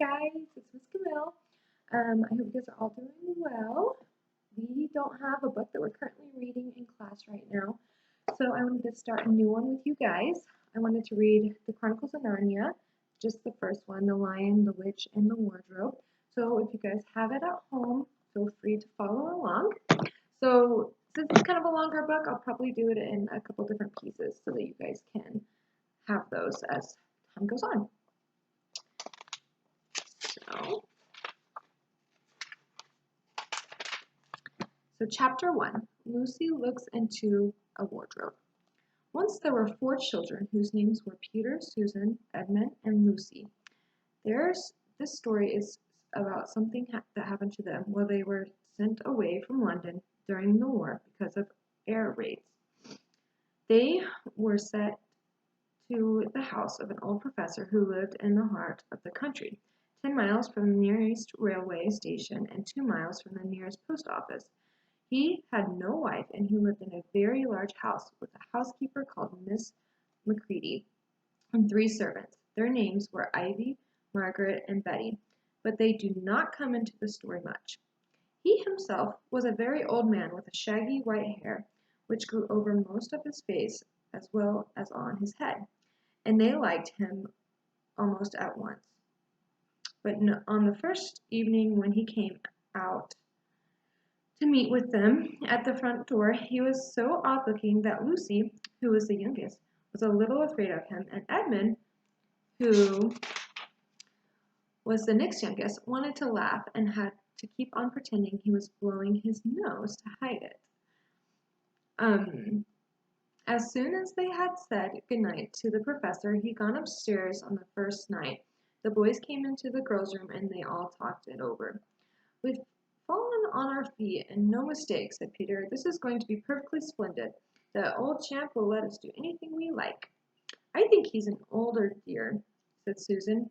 Guys, it's Miss Camille. I hope you guys are all doing well. We don't have a book that we're currently reading in class right now, so I wanted to start a new one with you guys. I wanted to read the Chronicles of Narnia, just the first one, The Lion, the Witch, and the Wardrobe. So if you guys have it at home, feel free to follow along. So since it's kind of a longer book, I'll probably do it in a couple different pieces so that you guys can have those as time goes on. So chapter 1, Lucy looks into a wardrobe. Once there were 4 children whose names were Peter, Susan, Edmund, and Lucy. This story is about something that happened to them while they were sent away from London during the war because of air raids. They were sent to the house of an old professor who lived in the heart of the country, 10 miles from the nearest railway station and 2 miles from the nearest post office. He had no wife, and he lived in a very large house with a housekeeper called Miss Macready and 3 servants. Their names were Ivy, Margaret, and Betty, but they do not come into the story much. He himself was a very old man with a shaggy white hair, which grew over most of his face as well as on his head, and they liked him almost at once. But on the first evening when he came out to meet with them at the front door, he was so odd-looking that Lucy, who was the youngest, was a little afraid of him, and Edmund, who was the next youngest, wanted to laugh and had to keep on pretending he was blowing his nose to hide it. As soon as they had said goodnight to the professor, he'd gone upstairs on the first night. The boys came into the girls' room and they all talked it over. "We've fallen on our feet, and no mistake," said Peter. "This is going to be perfectly splendid. The old champ will let us do anything we like." "I think he's an older dear," said Susan.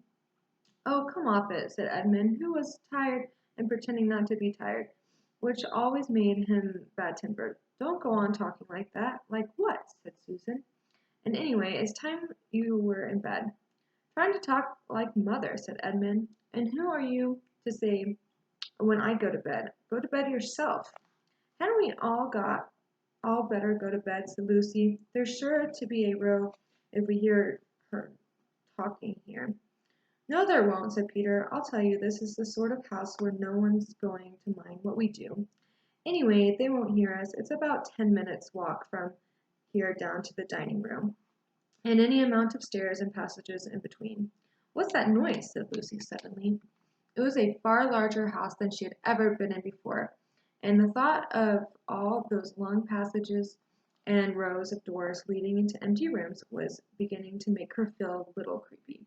"Oh, come off it," said Edmund, who was tired and pretending not to be tired, which always made him bad-tempered. "Don't go on talking like that." "Like what?" said Susan. "And anyway, it's time you were in bed." "Trying to talk like mother," said Edmund. "And who are you to say when I go to bed? Go to bed yourself." "Hadn't we all better go to bed?" said Lucy. "There's sure to be a row if we hear her talking here." "No, there won't," said Peter. "I'll tell you, this is the sort of house where no one's going to mind what we do. Anyway, they won't hear us. It's about 10 minutes' walk from here down to the dining room, and any amount of stairs and passages in between." "What's that noise?" said Lucy suddenly. It was a far larger house than she had ever been in before, and the thought of all those long passages and rows of doors leading into empty rooms was beginning to make her feel a little creepy.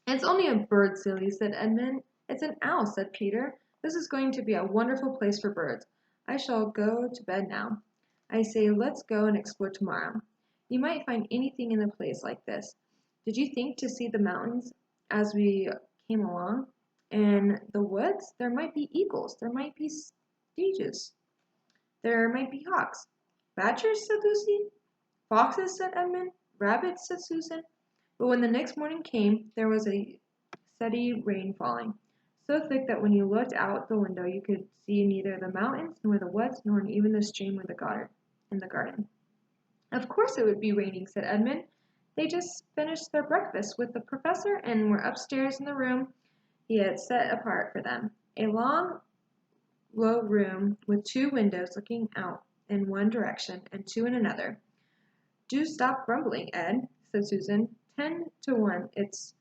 "It's only a bird, silly," said Edmund. "It's an owl," said Peter. "This is going to be a wonderful place for birds. I shall go to bed now. I say let's go and explore tomorrow. You might find anything in a place like this. Did you think to see the mountains as we came along? And the woods? There might be eagles. There might be stages. There might be hawks." "Badgers?" said Lucy. "Foxes?" said Edmund. "Rabbits?" said Susan. But when the next morning came, there was a steady rain falling, so thick that when you looked out the window you could see neither the mountains nor the woods nor even the stream or in the garden. "Of course it would be raining," said Edmund. "They just finished their breakfast with the professor and were upstairs in the room he had set apart for them, a long, low room with 2 windows looking out in one direction and 2 in another." "Do stop grumbling, Ed," said Susan. 10 to 1, it's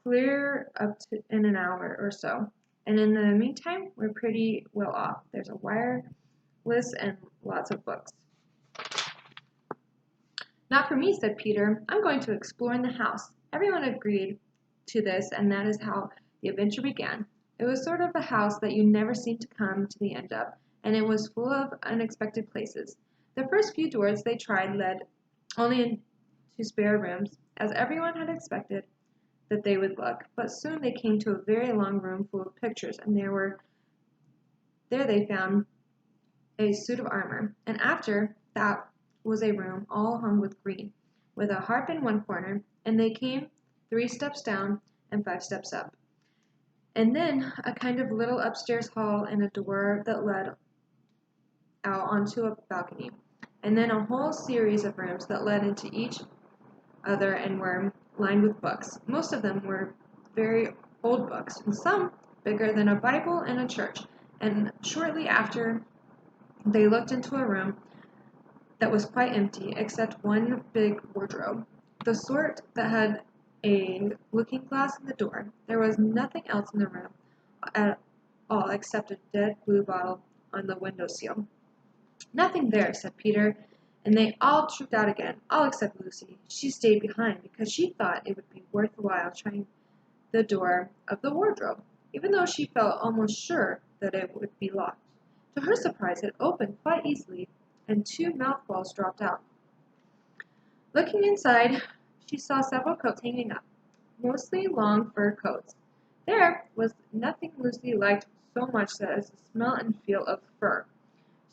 clear up in an hour or so, and in the meantime we're pretty well off. There's a wireless and lots of books." "Not for me," said Peter. "I'm going to explore in the house." Everyone agreed to this, and that is how the adventure began. It was sort of a house that you never seemed to come to the end of, and it was full of unexpected places. The first few doors they tried led only into spare rooms, as everyone had expected that they would look, but soon they came to a very long room full of pictures, and there they found a suit of armor, and after that was a room all hung with green, with a harp in one corner, and they came 3 steps down and 5 steps up. and then a kind of little upstairs hall and a door that led out onto a balcony, and then a whole series of rooms that led into each other and were lined with books. Most of them were very old books, and some bigger than a Bible in a church. And shortly after, they looked into a room that was quite empty, except one big wardrobe, the sort that had a looking glass in the door. There was nothing else in the room at all except a dead blue bottle on the window sill. "Nothing there," said Peter, and they all trooped out again, all except Lucy. She stayed behind because she thought it would be worth while trying the door of the wardrobe, even though she felt almost sure that it would be locked. To her surprise, it opened quite easily, and 2 mouthfuls dropped out. Looking inside, she saw several coats hanging up, mostly long fur coats. There was nothing Lucy liked so much as the smell and feel of fur.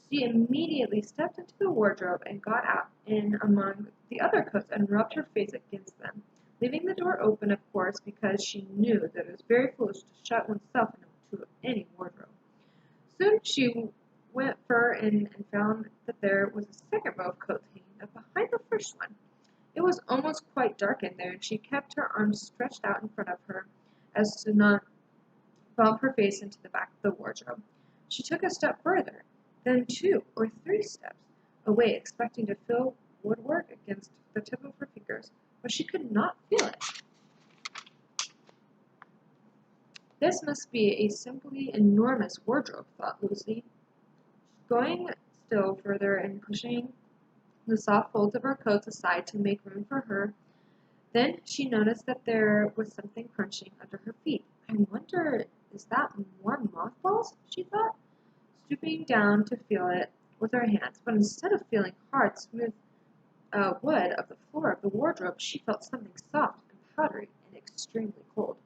She immediately stepped into the wardrobe and got out in among the other coats and rubbed her face against them, leaving the door open, of course, because she knew that it was very foolish to shut oneself into any wardrobe. Soon she went further in and found that there was a second row of coats hanging up behind the first one. It was almost quite dark in there, and she kept her arms stretched out in front of her as to not bump her face into the back of the wardrobe. She took a step further, then 2 or 3 steps away, expecting to feel woodwork against the tip of her fingers, but she could not feel it. "This must be a simply enormous wardrobe," thought Lucy, going still further and pushing the soft folds of her coats aside to make room for her. Then she noticed that there was something crunching under her feet. "I wonder, is that more mothballs?" she thought, stooping down to feel it with her hands, but instead of feeling hard, smooth wood of the floor of the wardrobe, she felt something soft and powdery and extremely cold.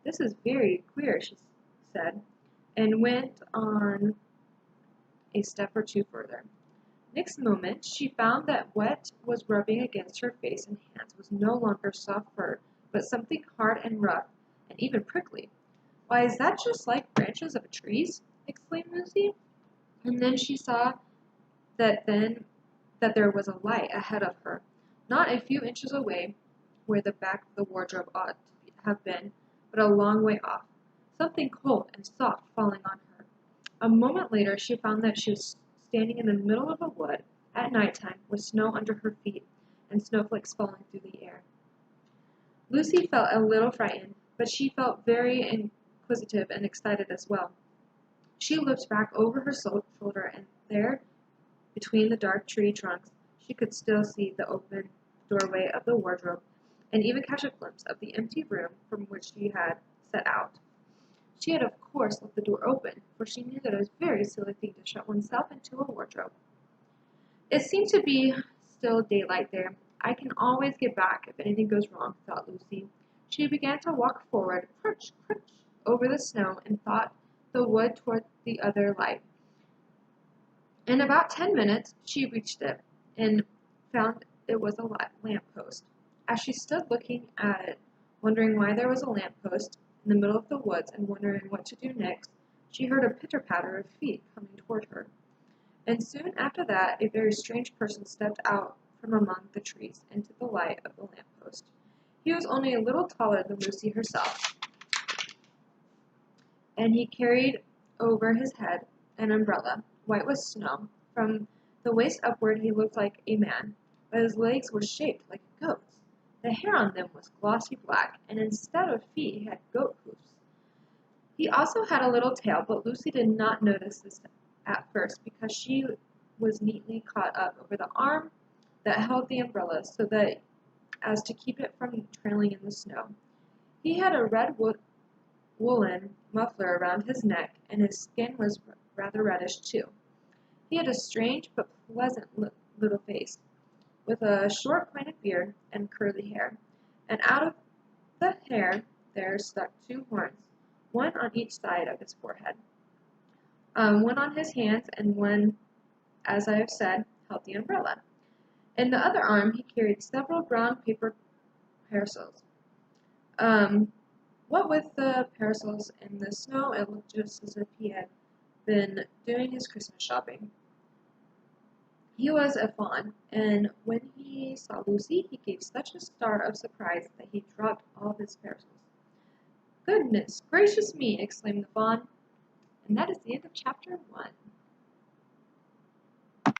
"This is very queer," she said, and went on a step or 2 further. Next moment she found that what was rubbing against her face and hands was no longer soft fur, but something hard and rough, and even prickly. "Why, is that just like branches of trees?" exclaimed Lucy, and then she saw that there was a light ahead of her, not a few inches away where the back of the wardrobe ought to have been, but a long way off, something cold and soft falling on her. A moment later she found that she was standing in the middle of a wood at night time with snow under her feet and snowflakes falling through the air. Lucy felt a little frightened, but she felt very inquisitive and excited as well. She looked back over her shoulder, and there, between the dark tree trunks, she could still see the open doorway of the wardrobe, and even catch a glimpse of the empty room from which she had set out. She had of course left the door open, for she knew that it was a very silly thing to shut oneself into a wardrobe. It seemed to be still daylight there. "I can always get back if anything goes wrong," thought Lucy. She began to walk forward, crunch, crunch, over the snow, and thought the wood toward the other light. In about 10 minutes she reached it, and found it was a lamp post. As she stood looking at it, wondering why there was a lamp post in the middle of the woods, and wondering what to do next, she heard a pitter-patter of feet coming toward her. And soon after that a very strange person stepped out from among the trees into the light of the lamp post. He was only a little taller than Lucy herself, and he carried over his head an umbrella, white with snow. From the waist upward he looked like a man, but his legs were shaped like a goat's. The hair on them was glossy black, and instead of feet he had goat hoofs. He also had a little tail, but Lucy did not notice this at first because she was neatly caught up over the arm that held the umbrella so that as to keep it from trailing in the snow. He had a red woolen muffler around his neck, and his skin was rather reddish too. He had a strange but pleasant little face, with a short pointed beard and curly hair, and out of the hair there stuck 2 horns, one on each side of his forehead. One on his hands, and one, as I have said, held the umbrella. In the other arm he carried several brown paper parcels. What with the parasols and the snow, it looked just as if he had been doing his Christmas shopping. He was a fawn, and when he saw Lucy, he gave such a start of surprise that he dropped all his parasols. "Goodness gracious me!" exclaimed the fawn. And that is the end of chapter 1.